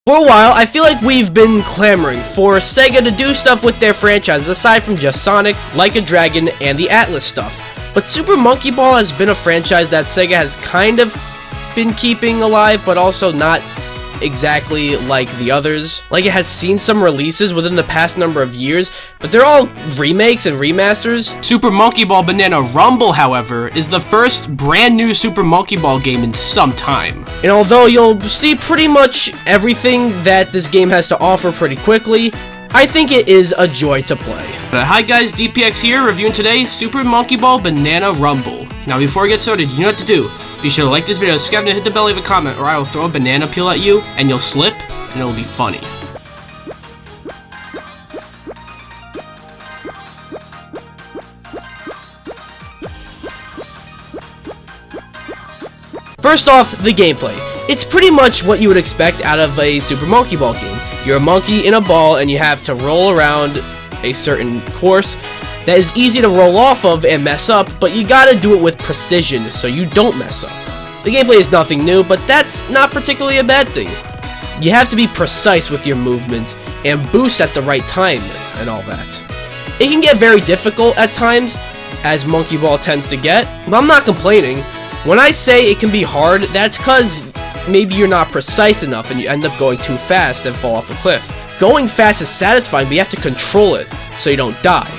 For a while, I feel like we've been clamoring for Sega to do stuff with their franchises aside from just Sonic, Like a Dragon, and the Atlas stuff. But Super Monkey Ball has been a franchise that Sega has kind of been keeping alive, but also not exactly like the others. Like, it has seen some releases within the past number of years, but they're all remakes and remasters. Super Monkey Ball Banana Rumble, however, is the first brand new Super Monkey Ball game in some time. And although you'll see pretty much everything that this game has to offer pretty quickly, I think it is a joy to play. Hi guys, DPX here, reviewing today Super Monkey Ball Banana Rumble. Now before we get started, you know what to do. Be sure to like this video, subscribe, and hit the bell, leave a comment, or I will throw a banana peel at you, and you'll slip, and it will be funny. First off, the gameplay. It's pretty much what you would expect out of a Super Monkey Ball game. You're a monkey in a ball, and you have to roll around a certain course that is easy to roll off of and mess up, but you gotta do it with precision so you don't mess up. The gameplay is nothing new, but that's not particularly a bad thing. You have to be precise with your movements and boost at the right time and all that. It can get very difficult at times, as Monkey Ball tends to get, but I'm not complaining. When I say it can be hard, that's cause maybe you're not precise enough and you end up going too fast and fall off a cliff. Going fast is satisfying, but you have to control it so you don't die.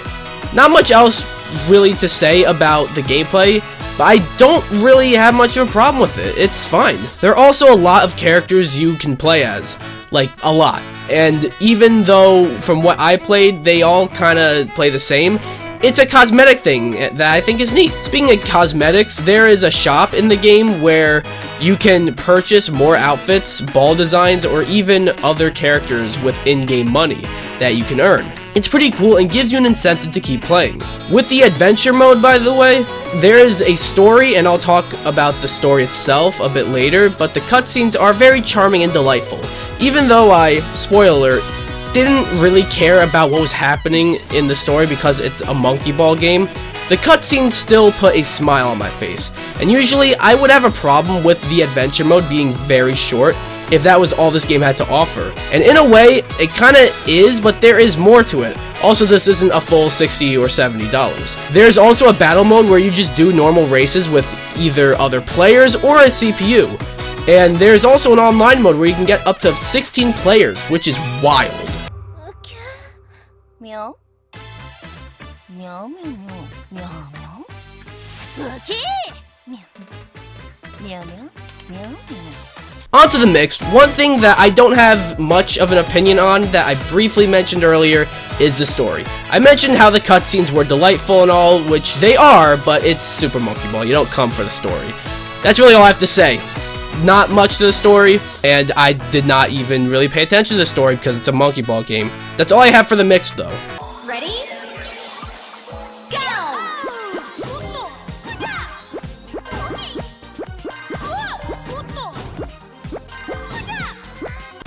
Not much else really to say about the gameplay, but I don't really have much of a problem with it. It's fine. There are also a lot of characters you can play as. Like, a lot. And even though, from what I played, they all kind of play the same, it's a cosmetic thing that I think is neat. Speaking of cosmetics, there is a shop in the game where you can purchase more outfits, ball designs, or even other characters with in-game money that you can earn. It's pretty cool and gives you an incentive to keep playing. With the adventure mode, by the way, there is a story, and I'll talk about the story itself a bit later, but the cutscenes are very charming and delightful. Even though I, spoiler alert, didn't really care about what was happening in the story because it's a Monkey Ball game, the cutscenes still put a smile on my face. And usually I would have a problem with the adventure mode being very short if that was all this game had to offer. And in a way, it kinda is, but there is more to it. Also, this isn't a full $60 or $70. There's also a battle mode where you just do normal races with either other players or a CPU. And there's also an online mode where you can get up to 16 players, which is wild. Meow. Meow, meow, meow, meow, meow. Okay. Meow, meow, meow, meow, meow. Onto the mixed. One thing that I don't have much of an opinion on that I briefly mentioned earlier is the story. I mentioned how the cutscenes were delightful and all, which they are, but it's Super Monkey Ball. You don't come for the story. That's really all I have to say. Not much to the story, and I did not even really pay attention to the story because it's a Monkey Ball game. That's all I have for the mix, though. Ready? Go!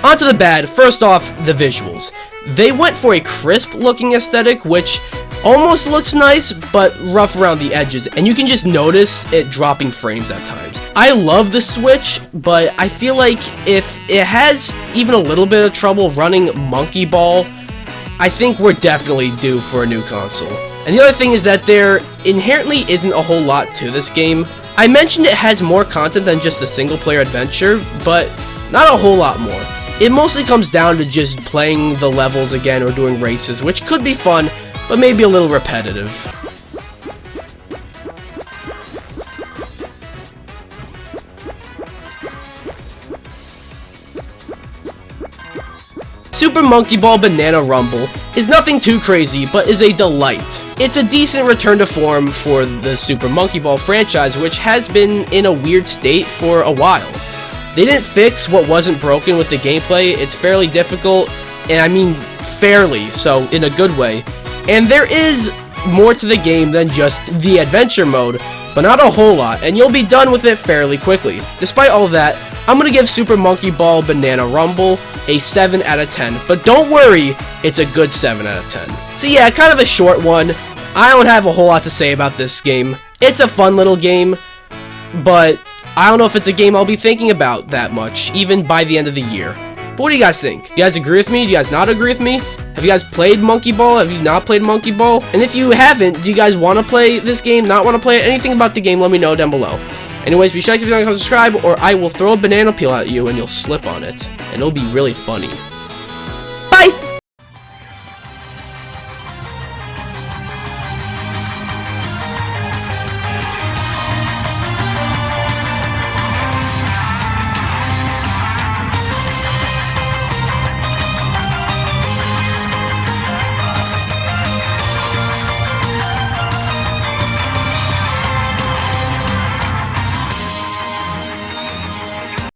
Onto the bad. First off, the visuals. They went for a crisp looking aesthetic, which almost looks nice, but rough around the edges, and you can just notice it dropping frames at times. I love the Switch, but I feel like if it has even a little bit of trouble running Monkey Ball, I think we're definitely due for a new console. And the other thing is that there inherently isn't a whole lot to this game. I mentioned it has more content than just the single player adventure, but not a whole lot more. It mostly comes down to just playing the levels again or doing races, which could be fun, but maybe a little repetitive. Super Monkey Ball Banana Rumble is nothing too crazy, but is a delight. It's a decent return to form for the Super Monkey Ball franchise, which has been in a weird state for a while. They didn't fix what wasn't broken with the gameplay. It's fairly difficult, and I mean fairly, so in a good way. And there is more to the game than just the adventure mode, but not a whole lot, and you'll be done with it fairly quickly. Despite all of that, I'm gonna give Super Monkey Ball Banana Rumble a 7 out of 10. But don't worry, it's a good 7 out of 10. So yeah, kind of a short one. I don't have a whole lot to say about this game. It's a fun little game, but I don't know if it's a game I'll be thinking about that much, even by the end of the year. But what do you guys think? You guys agree with me? Do you guys not agree with me? Have you guys played Monkey Ball? Have you not played Monkey Ball? And if you haven't, do you guys want to play this game? Not want to play it? Anything about the game, let me know down below. Anyways, be sure to subscribe, or I will throw a banana peel at you and you'll slip on it. And it'll be really funny.